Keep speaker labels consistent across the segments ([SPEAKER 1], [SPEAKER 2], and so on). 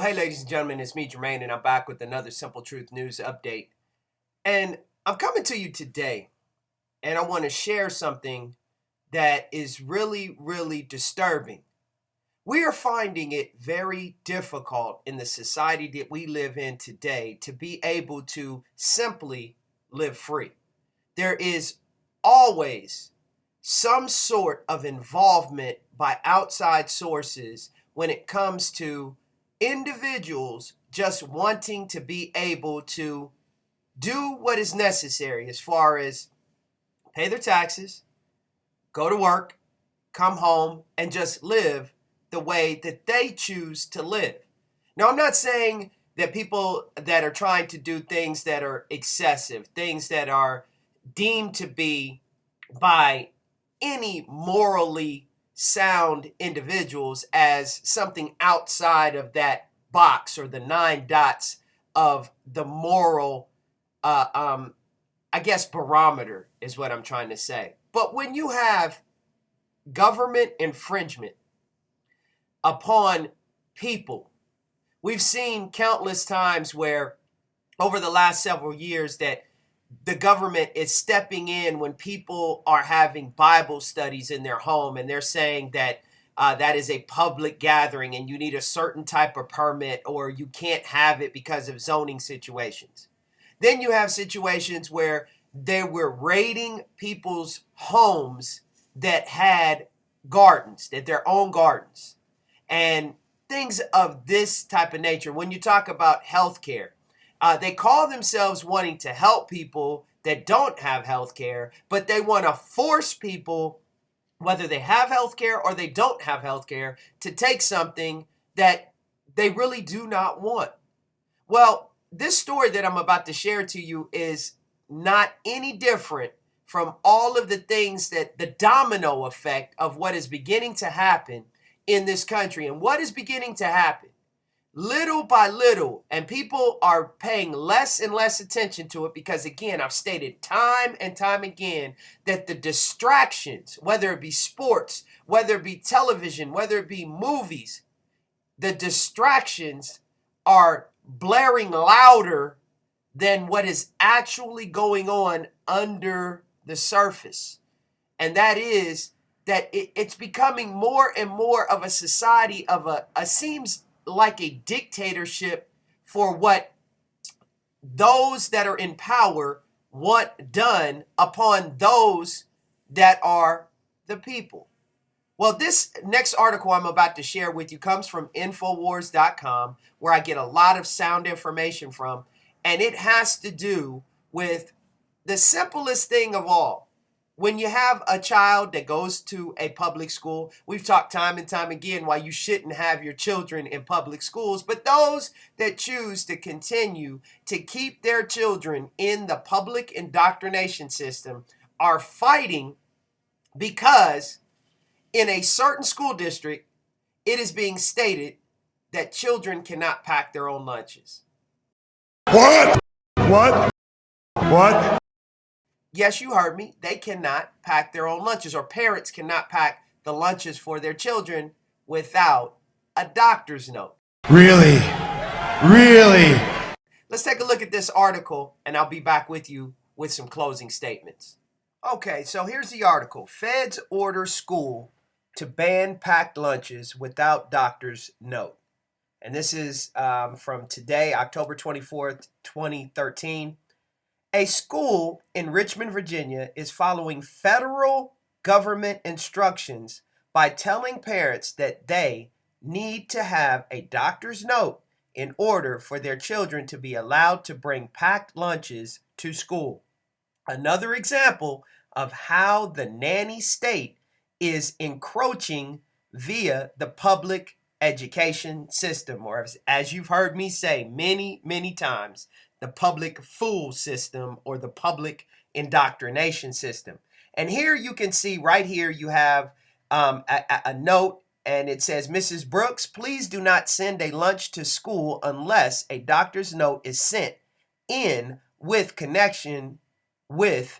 [SPEAKER 1] Well, hey, ladies and gentlemen, it's me, Jermaine, and I'm back with another Simple Truth News update. And I'm coming to you today, and I want to share something that is really, really disturbing. We are finding it very difficult in the society that we live in today to be able to simply live free. There is always some sort of involvement by outside sources when it comes to individuals just wanting to be able to do what is necessary as far as pay their taxes, go to work, come home, and just live the way that they choose to live. Now, I'm not saying that people that are trying to do things that are excessive, things that are deemed to be by any morally sound individuals as something outside of that box or the 9 dots of the moral, uh, um, I guess, barometer is what I'm trying to say. But when you have government infringement upon people, we've seen countless times where over the last several years that the government is stepping in when people are having Bible studies in their home and they're saying that that is a public gathering and you need a certain type of permit or you can't have it because of zoning situations. Then you have situations where they were raiding people's homes that had gardens, that their own gardens, and things of this type of nature. When you talk about healthcare, they call themselves wanting to help people that don't have health care, but they want to force people, whether they have health care or they don't have health care, to take something that they really do not want. Well, this story that I'm about to share to you is not any different from all of the things that the domino effect of what is beginning to happen in this country. And what is beginning to happen? Little by little, and people are paying less and less attention to it because, again, I've stated time and time again that the distractions, whether it be sports, whether it be television, whether it be movies, the distractions are blaring louder than what is actually going on under the surface. And that is that it's becoming more and more of a society of a seems like a dictatorship for what those that are in power want done upon those that are the people. Well, this next article I'm about to share with you comes from Infowars.com, where I get a lot of sound information from, and it has to do with the simplest thing of all. When you have a child that goes to a public school, we've talked time and time again why you shouldn't have your children in public schools, but those that choose to continue to keep their children in the public indoctrination system are fighting because in a certain school district, it is being stated that children cannot pack their own lunches.
[SPEAKER 2] What? What? What?
[SPEAKER 1] Yes, you heard me. They cannot pack their own lunches, or parents cannot pack the lunches for their children without a doctor's note.
[SPEAKER 2] Really? Really?
[SPEAKER 1] Let's take a look at this article, and I'll be back with you with some closing statements. Okay, so here's the article. Feds order school to ban packed lunches without doctor's note. And this is from today, October 24th, 2013. A school in Richmond, Virginia is following federal government instructions by telling parents that they need to have a doctor's note in order for their children to be allowed to bring packed lunches to school. Another example of how the nanny state is encroaching via the public education system, or as you've heard me say many, many times, the public fool system or the public indoctrination system. And here you can see right here you have a note, and it says, Mrs. Brooks, please do not send a lunch to school unless a doctor's note is sent in with connection with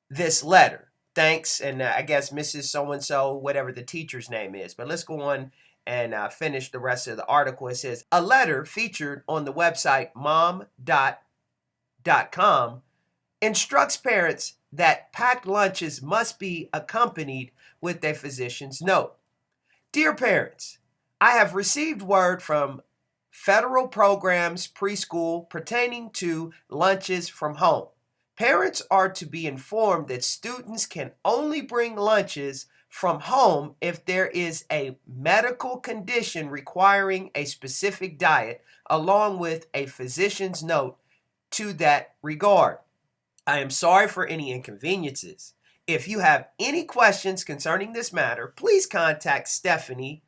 [SPEAKER 1] this letter. Thanks, and I guess Mrs. So-and-so, whatever the teacher's name is. But let's go on and finish the rest of the article. It says, a letter featured on the website mom.com instructs parents that packed lunches must be accompanied with a physician's note. Dear parents, I have received word from federal programs preschool pertaining to lunches from home. Parents are to be informed that students can only bring lunches from home if there is a medical condition requiring a specific diet, along with a physician's note to that regard. I am sorry for any inconveniences. If you have any questions concerning this matter, please contact Stephanie,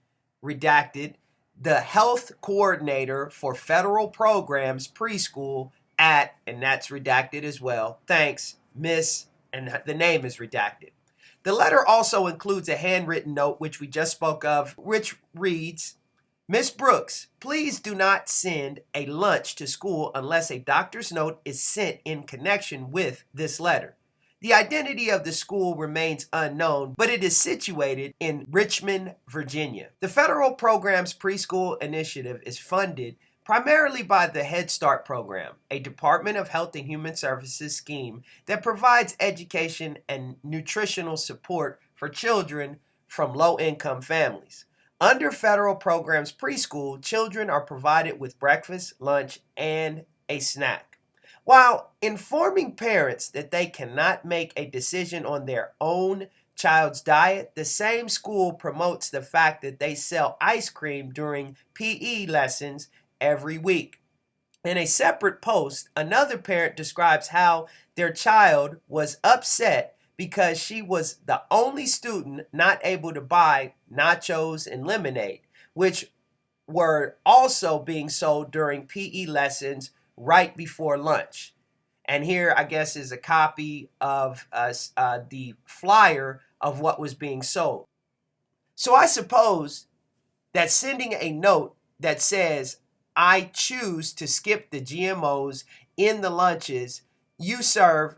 [SPEAKER 1] redacted, the health coordinator for federal programs preschool at, and that's redacted as well. Thanks, Miss, and the name is redacted. The letter also includes a handwritten note, which we just spoke of, which reads, Miss Brooks, please do not send a lunch to school unless a doctor's note is sent in connection with this letter. The identity of the school remains unknown, but it is situated in Richmond, Virginia. The Federal Programs Preschool Initiative is funded primarily by the Head Start program, a Department of Health and Human Services scheme that provides education and nutritional support for children from low-income families. Under Federal Programs Preschool, children are provided with breakfast, lunch, and a snack. While informing parents that they cannot make a decision on their own child's diet, the same school promotes the fact that they sell ice cream during PE lessons every week. In a separate post, another parent describes how their child was upset because she was the only student not able to buy nachos and lemonade, which were also being sold during PE lessons right before lunch. And here, I guess, is a copy of the flyer of what was being sold. So I suppose that sending a note that says, I choose to skip the GMOs in the lunches you serve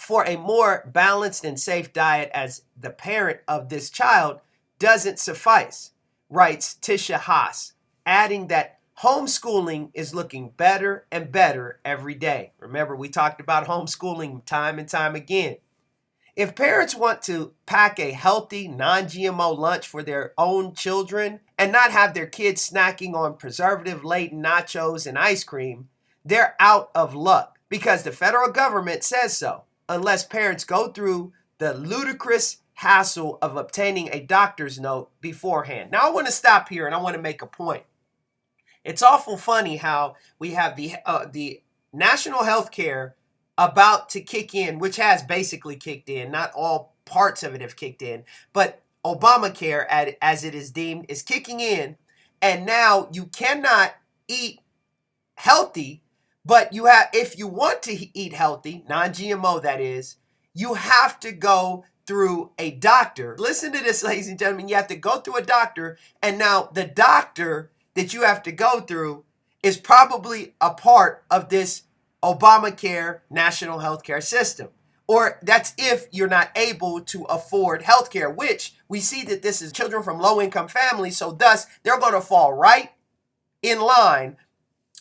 [SPEAKER 1] for a more balanced and safe diet as the parent of this child doesn't suffice, writes Tisha Haas, adding that homeschooling is looking better and better every day. Remember, we talked about homeschooling time and time again. If parents want to pack a healthy, non-GMO lunch for their own children and not have their kids snacking on preservative-laden nachos and ice cream, they're out of luck because the federal government says so, unless parents go through the ludicrous hassle of obtaining a doctor's note beforehand. Now, I want to stop here and I want to make a point. It's awful funny how we have the national health care about to kick in, which has basically kicked in. Not all parts of it have kicked in, but Obamacare, as it is deemed, is kicking in. And now you cannot eat healthy, but you have, if you want to eat healthy, non-GMO that is, you have to go through a doctor. Listen to this, ladies and gentlemen. You have to go through a doctor, and now the doctor that you have to go through is probably a part of this Obamacare national health care system. Or that's if you're not able to afford health care, which we see that this is children from low-income families, so thus they're going to fall right in line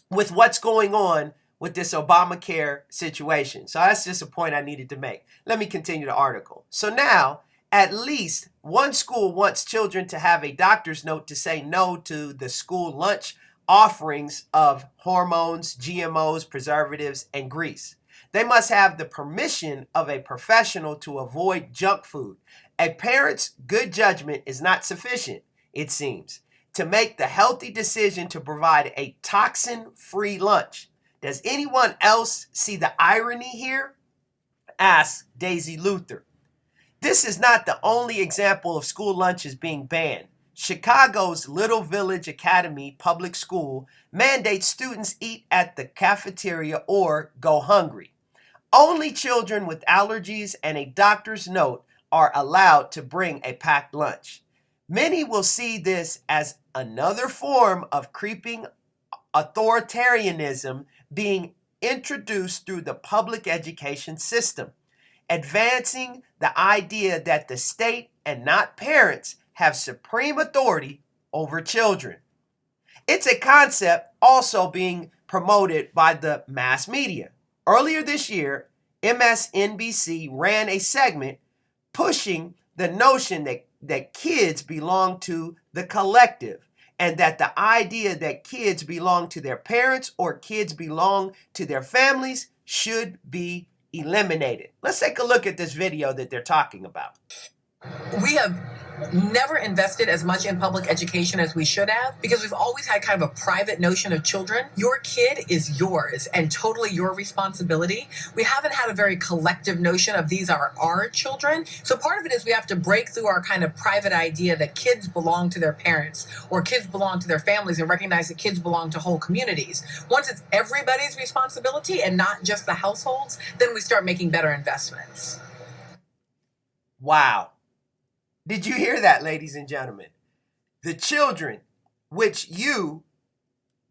[SPEAKER 1] with what's going on with this Obamacare situation. So that's just a point I needed to make. Let me continue the article. So now, at least one school wants children to have a doctor's note to say no to the school lunch offerings of hormones, GMOs, preservatives, and grease. They must have the permission of a professional to avoid junk food. A parent's good judgment is not sufficient, it seems, to make the healthy decision to provide a toxin-free lunch. Does anyone else see the irony here? Asks Daisy Luther. This is not the only example of school lunches being banned. Chicago's Little Village Academy Public School mandates students eat at the cafeteria or go hungry. Only children with allergies and a doctor's note are allowed to bring a packed lunch. Many will see this as another form of creeping authoritarianism being introduced through the public education system, advancing the idea that the state and not parents have supreme authority over children. It's a concept also being promoted by the mass media. Earlier this year, MSNBC ran a segment pushing the notion that kids belong to the collective, and that the idea that kids belong to their parents or kids belong to their families should be eliminated. Let's take a look at this video that they're talking about.
[SPEAKER 3] We have never invested as much in public education as we should have because we've always had kind of a private notion of children. Your kid is yours and totally your responsibility. We haven't had a very collective notion of these are our children. So part of it is we have to break through our kind of private idea that kids belong to their parents or kids belong to their families and recognize that kids belong to whole communities. Once it's everybody's responsibility and not just the households, then we start making better investments.
[SPEAKER 1] Wow. Did you hear that, ladies and gentlemen? The children which you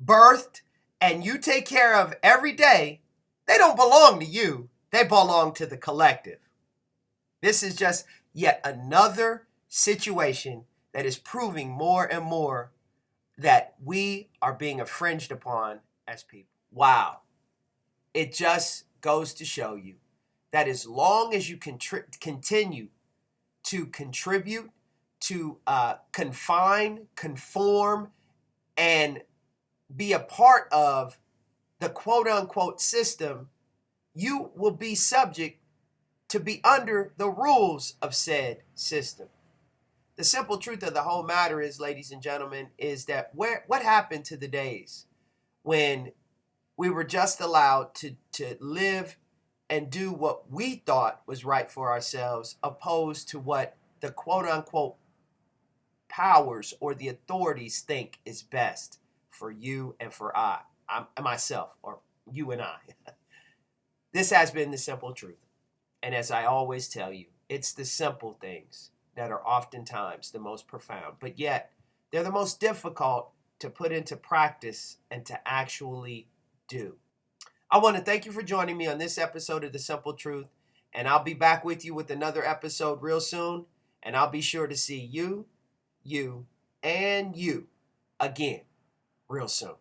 [SPEAKER 1] birthed and you take care of every day, they don't belong to you. They belong to the collective. This is just yet another situation that is proving more and more that we are being infringed upon as people. Wow. It just goes to show you that as long as you continue to contribute, to confine, conform, and be a part of the quote-unquote system, you will be subject to be under the rules of said system. The simple truth of the whole matter is, ladies and gentlemen, is that what happened to the days when we were just allowed to live and do what we thought was right for ourselves, opposed to what the quote-unquote powers or the authorities think is best for you and for myself, or you and I. This has been The Simple Truth. And as I always tell you, it's the simple things that are oftentimes the most profound, but yet they're the most difficult to put into practice and to actually do. I want to thank you for joining me on this episode of The Simple Truth, and I'll be back with you with another episode real soon, and I'll be sure to see you, and you again real soon.